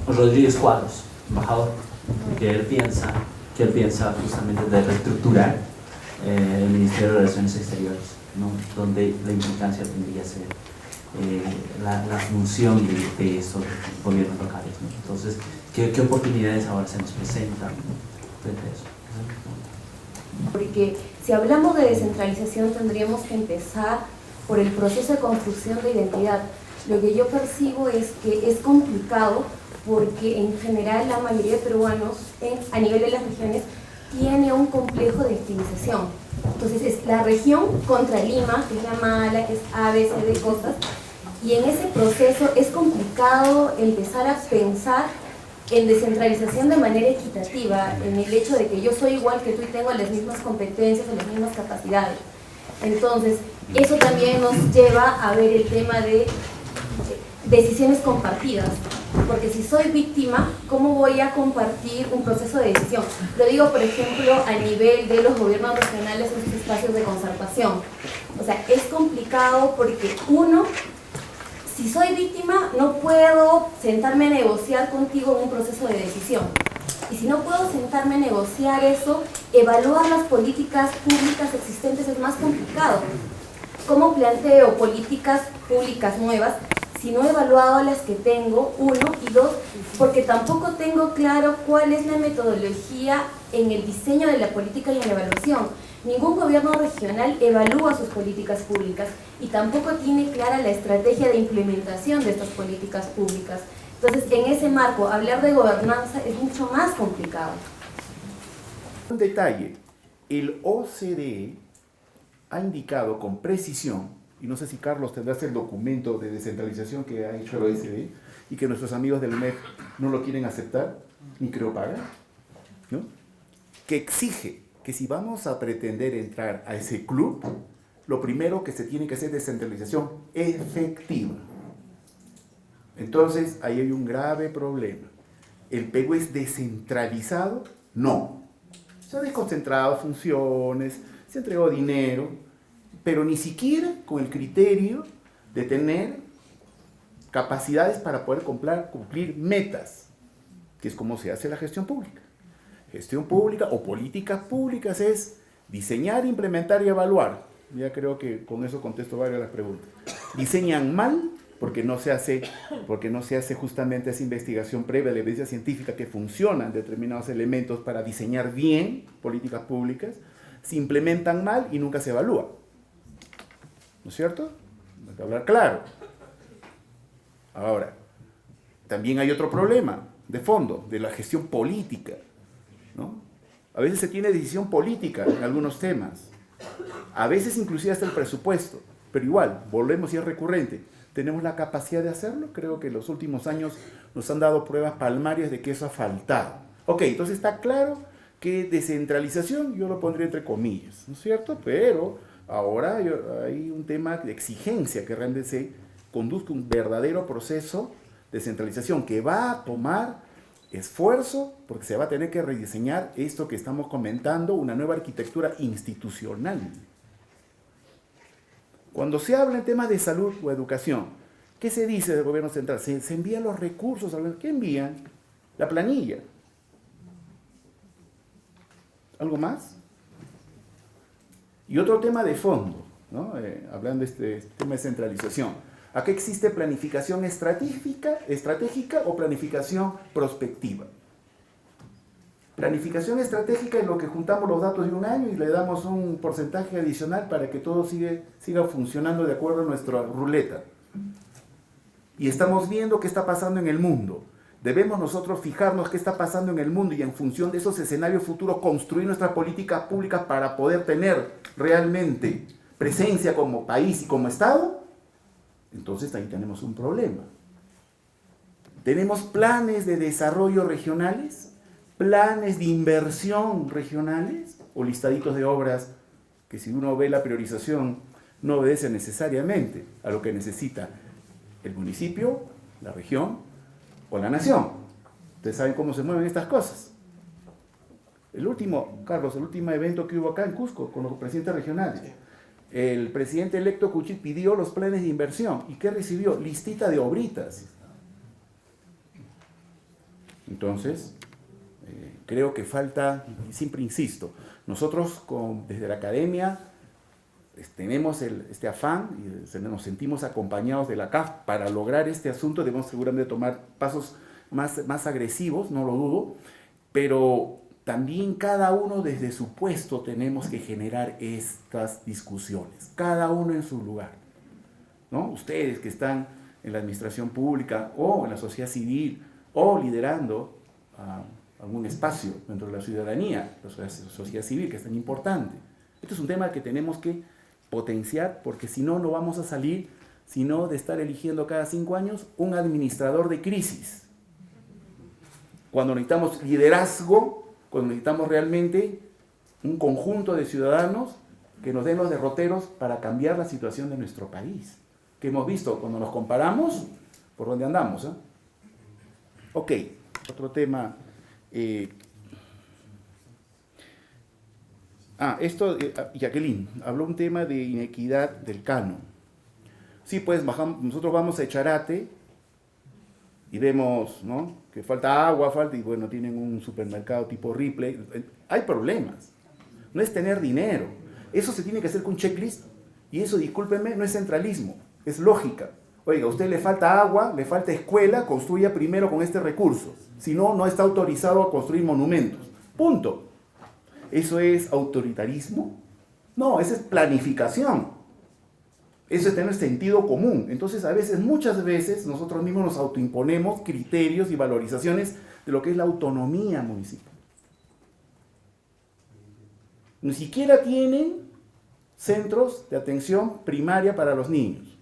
Rodríguez Cuadros, embajador, que él piensa justamente de reestructurar el Ministerio de Relaciones Exteriores, ¿no? Donde la implicancia tendría que ser la función de esos gobiernos locales, ¿no? Entonces, ¿qué oportunidades ahora se nos presentan frente a eso? Porque si hablamos de descentralización tendríamos que empezar por el proceso de construcción de identidad. Lo que yo percibo es que es complicado porque en general la mayoría de peruanos a nivel de las regiones tiene un complejo de victimización. Entonces es la región contra Lima, que es la mala, que es A, B, C, D cosas, y en ese proceso es complicado empezar a pensar en descentralización de manera equitativa, en el hecho de que yo soy igual que tú y tengo las mismas competencias o las mismas capacidades. Entonces, eso también nos lleva a ver el tema de decisiones compartidas, porque si soy víctima, ¿cómo voy a compartir un proceso de decisión? Lo digo, por ejemplo, a nivel de los gobiernos regionales en sus espacios de concertación. O sea, es complicado porque uno, si soy víctima, no puedo sentarme a negociar contigo en un proceso de decisión. Y si no puedo sentarme a negociar eso, evaluar las políticas públicas existentes es más complicado. ¿Cómo planteo políticas públicas nuevas si no he evaluado las que tengo? Uno, y dos, porque tampoco tengo claro cuál es la metodología en el diseño de la política y en la evaluación. Ningún gobierno regional evalúa sus políticas públicas y tampoco tiene clara la estrategia de implementación de estas políticas públicas. Entonces, en ese marco, hablar de gobernanza es mucho más complicado. Un detalle, el OCDE ha indicado con precisión, y no sé si Carlos tendrás el documento de descentralización que ha hecho el OCDE y que nuestros amigos del MEF no lo quieren aceptar, ni creo pagar, ¿no? Que exige que si vamos a pretender entrar a ese club, lo primero que se tiene que hacer es descentralización efectiva. Entonces, ahí hay un grave problema. El Perú es descentralizado, No. Se han desconcentrado funciones, se entregó dinero, pero ni siquiera con el criterio de tener capacidades para poder cumplir metas, que es como se hace la gestión pública. Gestión pública o políticas públicas es diseñar, implementar y evaluar. Ya creo que con eso contesto varias de las preguntas. Diseñan mal porque no se hace justamente esa investigación previa, la evidencia científica que funcionan determinados elementos para diseñar bien políticas públicas. Se implementan mal y nunca se evalúa. ¿No es cierto? Hay que hablar claro. Ahora, también hay otro problema de fondo, de la gestión política, ¿no? A veces se tiene decisión política en algunos temas, a veces inclusive hasta el presupuesto, pero igual, volvemos y es recurrente. ¿Tenemos la capacidad de hacerlo? Creo que en los últimos años nos han dado pruebas palmarias de que eso ha faltado. Ok, entonces está claro que descentralización, yo lo pondría entre comillas, ¿no es cierto? Pero ahora hay un tema de exigencia que realmente se conduzca un verdadero proceso de centralización que va a tomar esfuerzo porque se va a tener que rediseñar esto que estamos comentando, una nueva arquitectura institucional. Cuando se habla en temas de salud o educación, ¿qué se dice del gobierno central? Se envían los recursos. ¿Qué envían? La planilla. ¿Algo más? Y otro tema de fondo, ¿no? Hablando de este tema de centralización. ¿Acá existe planificación estratégica o planificación prospectiva? Planificación estratégica es lo que juntamos los datos de un año y le damos un porcentaje adicional para que todo siga funcionando de acuerdo a nuestra ruleta. Y estamos viendo qué está pasando en el mundo. Debemos nosotros fijarnos qué está pasando en el mundo y en función de esos escenarios futuros construir nuestras políticas públicas para poder tener realmente presencia como país y como Estado. Entonces ahí tenemos un problema. Tenemos planes de desarrollo regionales, planes de inversión regionales o listaditos de obras que si uno ve la priorización no obedece necesariamente a lo que necesita el municipio, la región o la nación. Ustedes saben cómo se mueven estas cosas. Carlos, el último evento que hubo acá en Cusco con los presidentes regionales. El presidente electo Kuchit pidió los planes de inversión. ¿Y qué recibió? Listita de obritas. Entonces, creo que falta, siempre insisto, nosotros desde la academia tenemos este afán y nos sentimos acompañados de la CAF para lograr este asunto. Debemos seguramente tomar pasos más agresivos, no lo dudo, pero también cada uno desde su puesto tenemos que generar estas discusiones, cada uno en su lugar, ¿no? Ustedes que están en la administración pública o en la sociedad civil o liderando algún espacio dentro de la ciudadanía, la sociedad civil, que es tan importante. Este es un tema que tenemos que potenciar porque si no, no vamos a salir, sino de estar eligiendo cada 5 años un administrador de crisis. Cuando necesitamos liderazgo, cuando necesitamos realmente un conjunto de ciudadanos que nos den los derroteros para cambiar la situación de nuestro país. Que hemos visto cuando nos comparamos, por dónde andamos. Ok, otro tema. Jacqueline, habló un tema de inequidad del canon. Sí, pues nosotros vamos a Echarate y vemos, ¿no?, que falta agua, y bueno, tienen un supermercado tipo Ripley. Hay problemas. No es tener dinero. Eso se tiene que hacer con un checklist. Y eso, discúlpenme, no es centralismo, es lógica. Oiga, a usted le falta agua, le falta escuela, construya primero con este recurso. Si no, no está autorizado a construir monumentos. Punto. ¿Eso es autoritarismo? No, eso es planificación. Eso es tener sentido común. Entonces, muchas veces, nosotros mismos nos autoimponemos criterios y valorizaciones de lo que es la autonomía municipal. Ni siquiera tienen centros de atención primaria para los niños,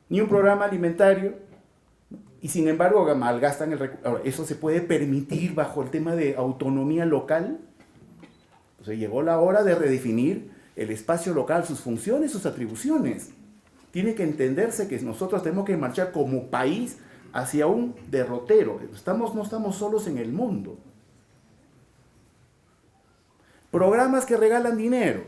ni un programa alimentario, y sin embargo malgastan el recurso. Ahora, ¿eso se puede permitir bajo el tema de autonomía local? Entonces llegó la hora de redefinir el espacio local, sus funciones, sus atribuciones. Tiene que entenderse que nosotros tenemos que marchar como país hacia un derrotero. No estamos solos en el mundo. Programas que regalan dinero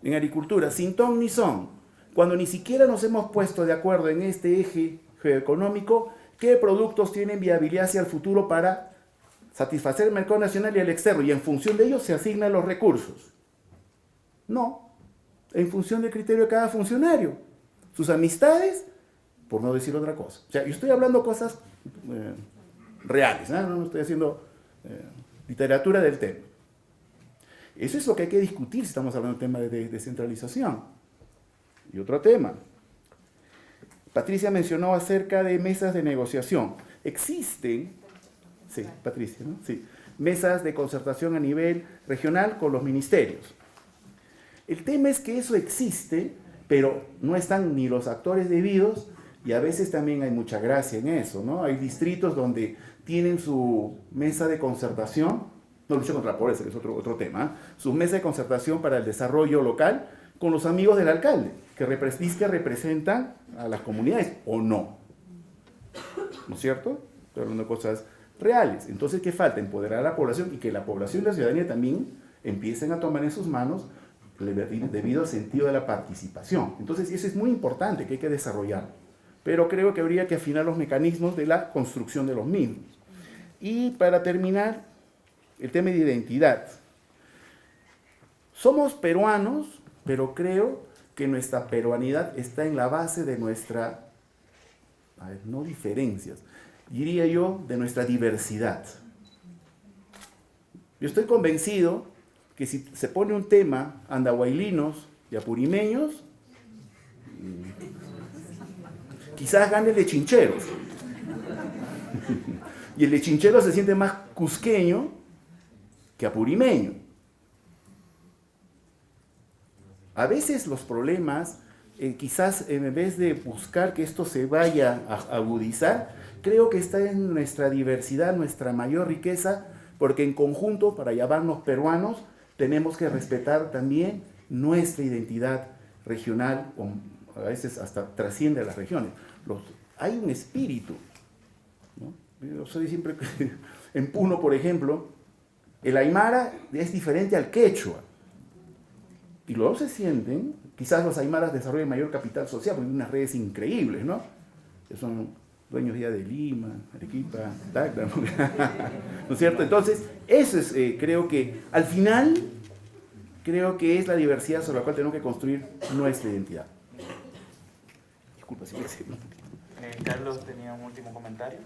en agricultura, sin ton ni son, cuando ni siquiera nos hemos puesto de acuerdo en este eje geoeconómico, qué productos tienen viabilidad hacia el futuro para satisfacer el mercado nacional y el externo, y en función de ello se asignan los recursos. No, en función del criterio de cada funcionario, sus amistades, por no decir otra cosa. O sea, yo estoy hablando cosas reales, no estoy haciendo literatura del tema. Eso es lo que hay que discutir si estamos hablando del tema de descentralización. Y otro tema. Patricia mencionó acerca de mesas de negociación. Existen, sí, Patricia, ¿no? Sí, mesas de concertación a nivel regional con los ministerios. El tema es que eso existe, pero no están ni los actores debidos, y a veces también hay mucha gracia en eso, ¿no? Hay distritos donde tienen su mesa de concertación, no lucha contra la pobreza, que es otro tema, su mesa de concertación para el desarrollo local con los amigos del alcalde, que representan a las comunidades, o no. ¿No es cierto? Estoy hablando de cosas reales. Entonces, ¿qué falta? Empoderar a la población y que la población y la ciudadanía también empiecen a tomar en sus manos debido al sentido de la participación. Entonces, eso es muy importante, que hay que desarrollar. Pero creo que habría que afinar los mecanismos de la construcción de los mismos. Y para terminar, el tema de identidad. Somos peruanos, pero creo que nuestra peruanidad está en la base de nuestra, no diferencias, diría yo, de nuestra diversidad. Yo estoy convencido que si se pone un tema andahuaylinos y apurimeños, quizás gane el de Chincheros. Y el de Chincheros se siente más cusqueño que apurimeño. A veces los problemas, quizás en vez de buscar que esto se vaya a agudizar, creo que está en nuestra diversidad, nuestra mayor riqueza, porque en conjunto, para llamarnos peruanos, tenemos que respetar también nuestra identidad regional, a veces hasta trasciende a las regiones. Hay un espíritu, ¿no? Yo soy siempre, en Puno, por ejemplo, el aymara es diferente al quechua. Y luego se sienten, quizás los aymaras desarrollen mayor capital social, porque hay unas redes increíbles, ¿no? Que son dueños ya de Lima, Arequipa, Tacna, ¿no es cierto? Entonces, eso es, creo que, al final, creo que es la diversidad sobre la cual tenemos que construir nuestra identidad. Disculpa, si me sigo. Carlos tenía un último comentario.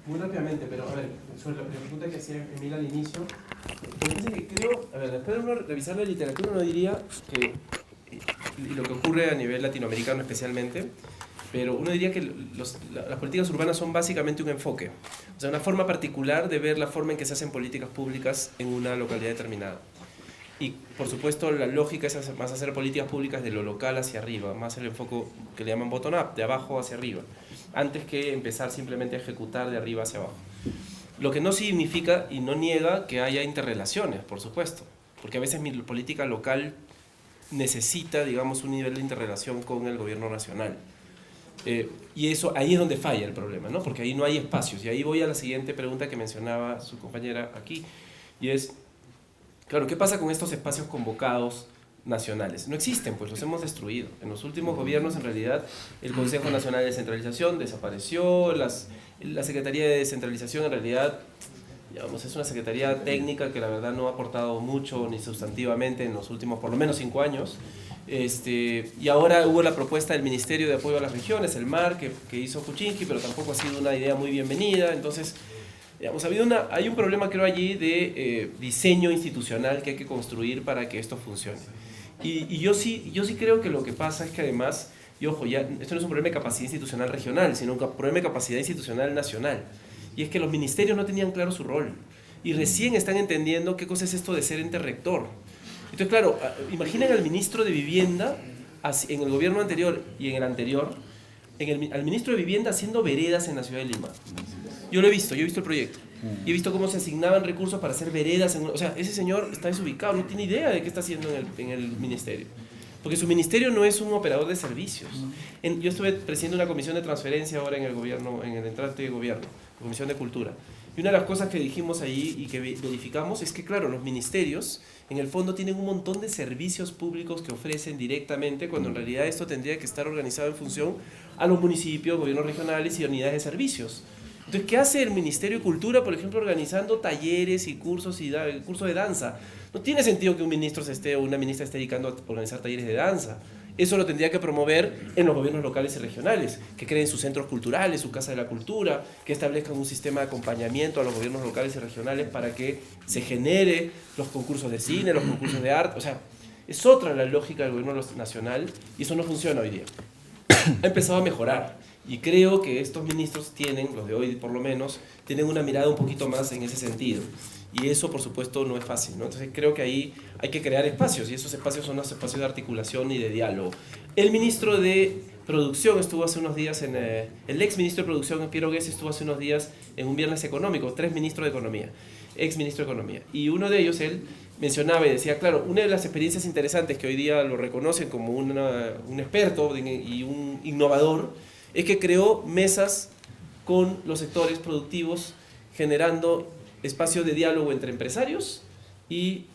Muy rápidamente, pero a ver, sobre la pregunta que hacía Emil al inicio, me parece que creo, a ver, después de uno revisar la literatura, uno diría que, y lo que ocurre a nivel latinoamericano especialmente, pero uno diría que las políticas urbanas son básicamente un enfoque, o sea, una forma particular de ver la forma en que se hacen políticas públicas en una localidad determinada. Y, por supuesto, la lógica es más hacer políticas públicas de lo local hacia arriba, más el enfoque que le llaman bottom-up, de abajo hacia arriba, antes que empezar simplemente a ejecutar de arriba hacia abajo. Lo que no significa y no niega que haya interrelaciones, por supuesto, porque a veces mi política local necesita, digamos, un nivel de interrelación con el gobierno nacional. Y eso, ahí es donde falla el problema, ¿no? Porque ahí no hay espacios. Y ahí voy a la siguiente pregunta que mencionaba su compañera aquí, y es, claro, ¿qué pasa con estos espacios convocados nacionales? No existen, pues los hemos destruido. En los últimos gobiernos, en realidad, el Consejo Nacional de Descentralización desapareció, la Secretaría de Descentralización, en realidad, digamos, es una secretaría técnica que la verdad no ha aportado mucho ni sustantivamente en los últimos, por lo menos 5 años. Y ahora hubo la propuesta del Ministerio de Apoyo a las Regiones, el MAR, que hizo Kuczynski, pero tampoco ha sido una idea muy bienvenida. Entonces, digamos, hay un problema, creo, allí de diseño institucional que hay que construir para que esto funcione. Y yo sí creo que lo que pasa es que además, y ojo, ya, esto no es un problema de capacidad institucional regional, sino un problema de capacidad institucional nacional. Y es que los ministerios no tenían claro su rol. Y recién están entendiendo qué cosa es esto de ser ente rector. Entonces, claro, imaginen al ministro de Vivienda en el gobierno anterior y en el anterior, al ministro de Vivienda haciendo veredas en la ciudad de Lima. Yo lo he visto el proyecto. Y he visto cómo se asignaban recursos para hacer veredas. O sea, ese señor está desubicado, no tiene idea de qué está haciendo en el ministerio. Porque su ministerio no es un operador de servicios. Yo estuve presidiendo una comisión de transferencia ahora en el gobierno, en el entrante de gobierno, la Comisión de Cultura. Y una de las cosas que dijimos ahí y que verificamos es que, claro, los ministerios en el fondo tienen un montón de servicios públicos que ofrecen directamente, cuando en realidad esto tendría que estar organizado en función a los municipios, gobiernos regionales y unidades de servicios. Entonces, ¿qué hace el Ministerio de Cultura, por ejemplo, organizando talleres y cursos de danza? No tiene sentido que un ministro o una ministra esté dedicando a organizar talleres de danza. Eso lo tendría que promover en los gobiernos locales y regionales, que creen sus centros culturales, su Casa de la Cultura, que establezcan un sistema de acompañamiento a los gobiernos locales y regionales para que se genere los concursos de cine, los concursos de arte. O sea, es otra la lógica del gobierno nacional y eso no funciona hoy día. Ha empezado a mejorar y creo que estos ministros tienen, los de hoy por lo menos, tienen una mirada un poquito más en ese sentido. Y eso, por supuesto, no es fácil, ¿no? Entonces creo que ahí hay que crear espacios y esos espacios son los espacios de articulación y de diálogo. El ministro de Producción estuvo hace unos días el ex ministro de Producción, Piero Guesi, estuvo hace unos días en un viernes económico, 3 ministros de Economía, ex ministro de Economía. Y uno de ellos, él mencionaba y decía, claro, una de las experiencias interesantes que hoy día lo reconocen como un experto y un innovador, es que creó mesas con los sectores productivos generando espacios de diálogo entre empresarios y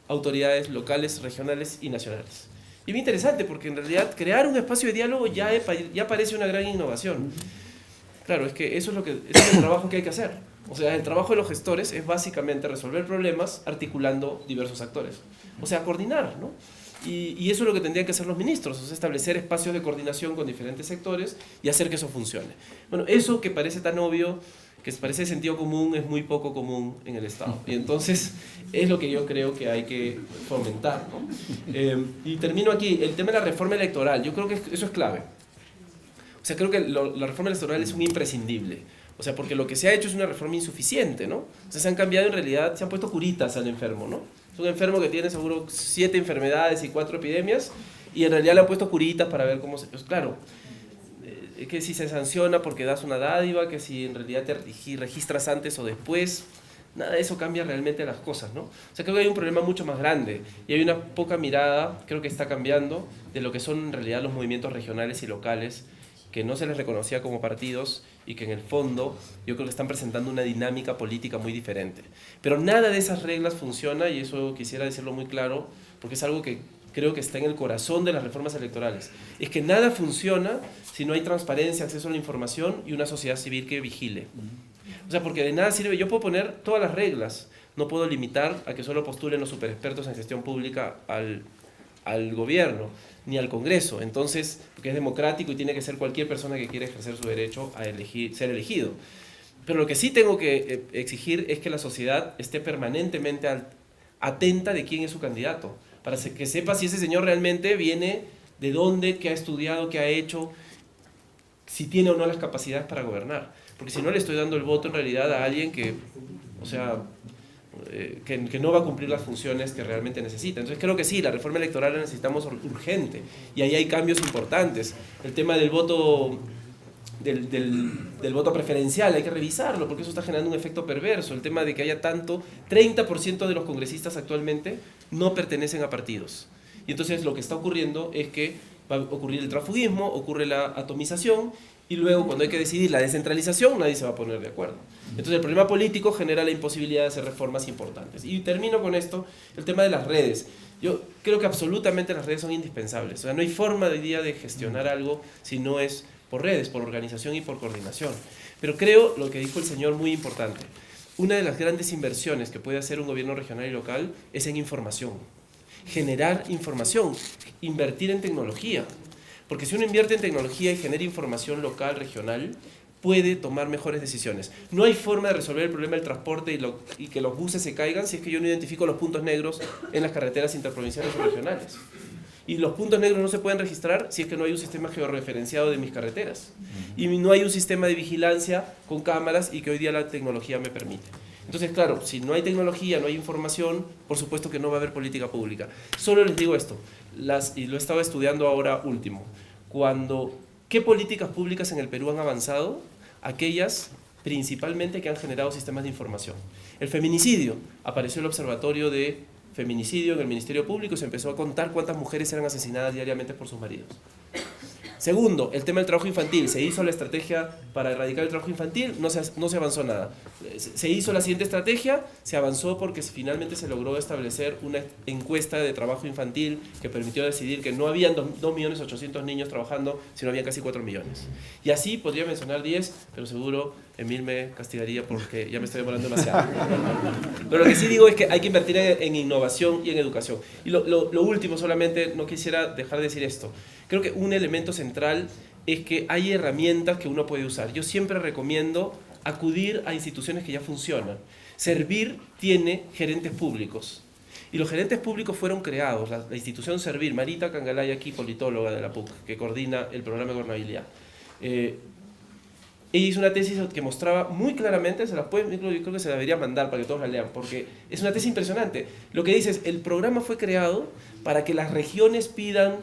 autoridades locales, regionales y nacionales. Y bien interesante porque en realidad crear un espacio de diálogo ya parece una gran innovación. Claro, es que eso es el trabajo que hay que hacer. O sea, el trabajo de los gestores es básicamente resolver problemas articulando diversos actores. O sea, coordinar, ¿no? Y eso es lo que tendrían que hacer los ministros, o sea, establecer espacios de coordinación con diferentes sectores y hacer que eso funcione. Bueno, eso que parece tan obvio, que parece de sentido común, es muy poco común en el Estado. Y entonces es lo que yo creo que hay que fomentar, ¿no? Y termino aquí, el tema de la reforma electoral, yo creo que eso es clave. O sea, creo que la reforma electoral es un imprescindible. O sea, porque lo que se ha hecho es una reforma insuficiente, ¿no? O sea, se han cambiado en realidad, se han puesto curitas al enfermo, ¿no? Es un enfermo que tiene seguro 7 enfermedades y 4 epidemias y en realidad le han puesto curitas para ver cómo se... Pues claro, que si se sanciona porque das una dádiva, que si en realidad te registras antes o después, nada de eso cambia realmente las cosas, ¿no? O sea, creo que hay un problema mucho más grande y hay una poca mirada, creo que está cambiando, de lo que son en realidad los movimientos regionales y locales, que no se les reconocía como partidos y que en el fondo yo creo que están presentando una dinámica política muy diferente. Pero nada de esas reglas funciona y eso quisiera decirlo muy claro porque es algo que creo que está en el corazón de las reformas electorales. Es que nada funciona si no hay transparencia, acceso a la información y una sociedad civil que vigile. O sea, porque de nada sirve, yo puedo poner todas las reglas, no puedo limitar a que solo postulen los superexpertos en gestión pública al gobierno ni al Congreso, entonces, porque es democrático y tiene que ser cualquier persona que quiera ejercer su derecho a ser elegido. Pero lo que sí tengo que exigir es que la sociedad esté permanentemente atenta de quién es su candidato, para que sepa si ese señor realmente viene de dónde, qué ha estudiado, qué ha hecho, si tiene o no las capacidades para gobernar. Porque si no le estoy dando el voto en realidad a alguien que, o sea, que no va a cumplir las funciones que realmente necesita. Entonces creo que sí, la reforma electoral la necesitamos urgente y ahí hay cambios importantes. El tema del voto del voto preferencial hay que revisarlo porque eso está generando un efecto perverso. El tema de que haya 30% de los congresistas actualmente no pertenecen a partidos. Y entonces lo que está ocurriendo es que va a ocurrir el transfugismo, ocurre la atomización y luego cuando hay que decidir la descentralización nadie se va a poner de acuerdo. Entonces el problema político genera la imposibilidad de hacer reformas importantes. Y termino con esto, el tema de las redes. Yo creo que absolutamente las redes son indispensables. O sea, no hay forma hoy día de gestionar algo si no es por redes, por organización y por coordinación. Pero creo, lo que dijo el señor, muy importante. Una de las grandes inversiones que puede hacer un gobierno regional y local es en información. Generar información, invertir en tecnología. Porque si uno invierte en tecnología y genera información local, regional, puede tomar mejores decisiones. No hay forma de resolver el problema del transporte y que los buses se caigan si es que yo no identifico los puntos negros en las carreteras interprovinciales o regionales. Y los puntos negros no se pueden registrar si es que no hay un sistema georreferenciado de mis carreteras. Y no hay un sistema de vigilancia con cámaras y que hoy día la tecnología me permite. Entonces, claro, si no hay tecnología, no hay información, por supuesto que no va a haber política pública. Solo les digo esto, y lo he estado estudiando ahora último. ¿Qué políticas públicas en el Perú han avanzado? Aquellas principalmente que han generado sistemas de información. El feminicidio, apareció el observatorio de feminicidio en el Ministerio Público y se empezó a contar cuántas mujeres eran asesinadas diariamente por sus maridos. Segundo, el tema del trabajo infantil. Se hizo la estrategia para erradicar el trabajo infantil, no se avanzó nada. Se hizo la siguiente estrategia, se avanzó porque finalmente se logró establecer una encuesta de trabajo infantil que permitió decidir que no habían 2.800.000 niños trabajando, sino había casi 4 millones. Y así podría mencionar 10, pero seguro Emil me castigaría porque ya me estoy demorando demasiado. Pero lo que sí digo es que hay que invertir en innovación y en educación. Y lo último, solamente no quisiera dejar de decir esto. Creo que un elemento central es que hay herramientas que uno puede usar. Yo siempre recomiendo acudir a instituciones que ya funcionan. Servir tiene gerentes públicos. Y los gerentes públicos fueron creados. La institución Servir, Marita Cangalaya, aquí politóloga de la PUC, que coordina el programa de gobernabilidad. Ella hizo una tesis que mostraba muy claramente, yo creo que se la debería mandar para que todos la lean, porque es una tesis impresionante. Lo que dice es, el programa fue creado para que las regiones pidan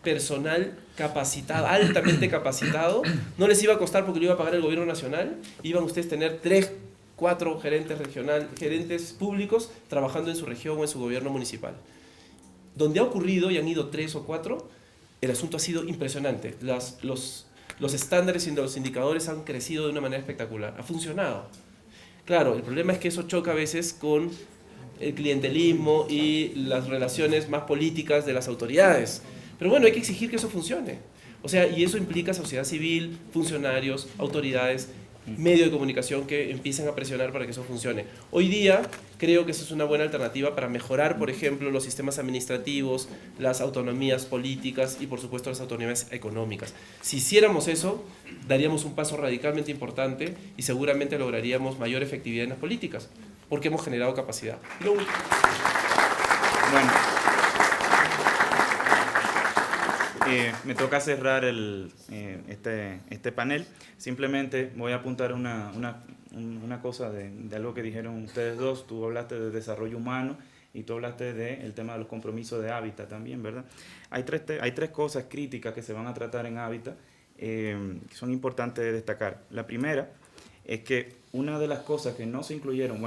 personal capacitado, altamente capacitado, no les iba a costar porque lo iba a pagar el gobierno nacional, iban ustedes a tener 3, 4 gerentes públicos trabajando en su región o en su gobierno municipal. Donde ha ocurrido, y han ido 3 o 4, el asunto ha sido impresionante. Los estándares y los indicadores han crecido de una manera espectacular. Ha funcionado. Claro, el problema es que eso choca a veces con el clientelismo y las relaciones más políticas de las autoridades. Pero bueno, hay que exigir que eso funcione. O sea, y eso implica sociedad civil, funcionarios, autoridades, medios de comunicación que empiecen a presionar para que eso funcione. Hoy día creo que eso es una buena alternativa para mejorar, por ejemplo, los sistemas administrativos, las autonomías políticas y, por supuesto, las autonomías económicas. Si hiciéramos eso, daríamos un paso radicalmente importante y seguramente lograríamos mayor efectividad en las políticas, porque hemos generado capacidad. Bueno. Me toca cerrar este panel. Simplemente voy a apuntar una cosa de algo que dijeron ustedes dos. Tú hablaste de desarrollo humano y tú hablaste del tema de los compromisos de hábitat también, ¿verdad? Hay tres cosas críticas que se van a tratar en hábitat que son importantes de destacar. La primera es que una de las cosas que no se incluyeron,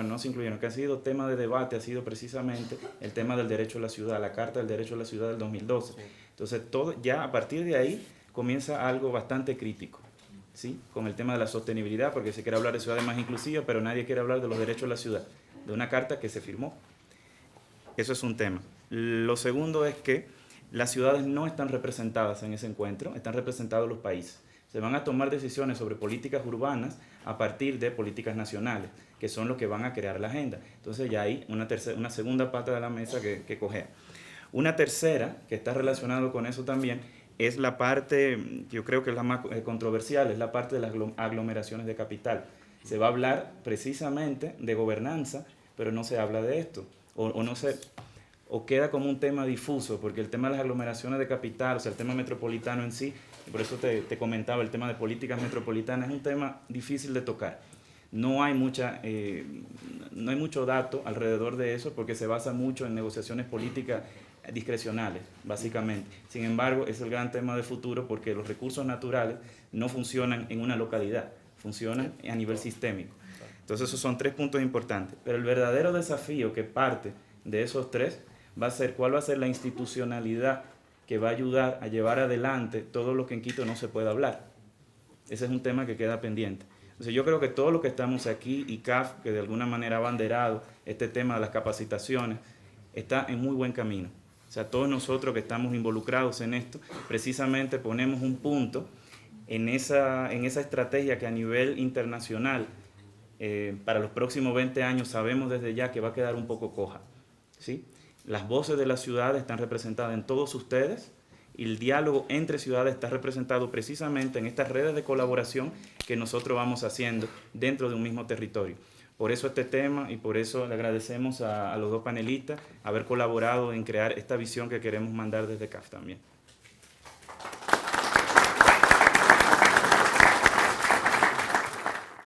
que ha sido tema de debate, ha sido precisamente el tema del derecho a la ciudad, la Carta del Derecho a la Ciudad del 2012. Entonces, ya a partir de ahí comienza algo bastante crítico, ¿sí? Con el tema de la sostenibilidad, porque se quiere hablar de ciudades más inclusivas, pero nadie quiere hablar de los derechos de la ciudad, de una carta que se firmó. Eso es un tema. Lo segundo es que las ciudades no están representadas en ese encuentro, están representados los países. Se van a tomar decisiones sobre políticas urbanas a partir de políticas nacionales, que son los que van a crear la agenda. Entonces ya hay una segunda pata de la mesa que coger. Una tercera, que está relacionado con eso también, es la parte, yo creo que es la más controversial, es la parte de las aglomeraciones de capital. Se va a hablar precisamente de gobernanza, pero no se habla de esto, o queda como un tema difuso, porque el tema de las aglomeraciones de capital, o sea, el tema metropolitano en sí, y por eso te comentaba, el tema de políticas metropolitanas es un tema difícil de tocar. No hay mucho dato alrededor de eso, porque se basa mucho en negociaciones políticas discrecionales, básicamente. Sin embargo, es el gran tema de futuro, porque los recursos naturales no funcionan en una localidad, funcionan a nivel sistémico. Entonces, esos son 3 puntos importantes. Pero el verdadero desafío que parte de esos 3 va a ser cuál va a ser la institucionalidad que va a ayudar a llevar adelante todo lo que en Quito no se puede hablar. Ese es un tema que queda pendiente. Entonces, yo creo que todos los que estamos aquí, y CAF, que de alguna manera ha abanderado este tema de las capacitaciones, está en muy buen camino. O sea, todos nosotros que estamos involucrados en esto, precisamente ponemos un punto en esa estrategia que a nivel internacional, para los próximos 20 años, sabemos desde ya que va a quedar un poco coja, ¿sí? Las voces de las ciudades están representadas en todos ustedes, y el diálogo entre ciudades está representado precisamente en estas redes de colaboración que nosotros vamos haciendo dentro de un mismo territorio. Por eso este tema, y por eso le agradecemos a los dos panelistas haber colaborado en crear esta visión que queremos mandar desde CAF también.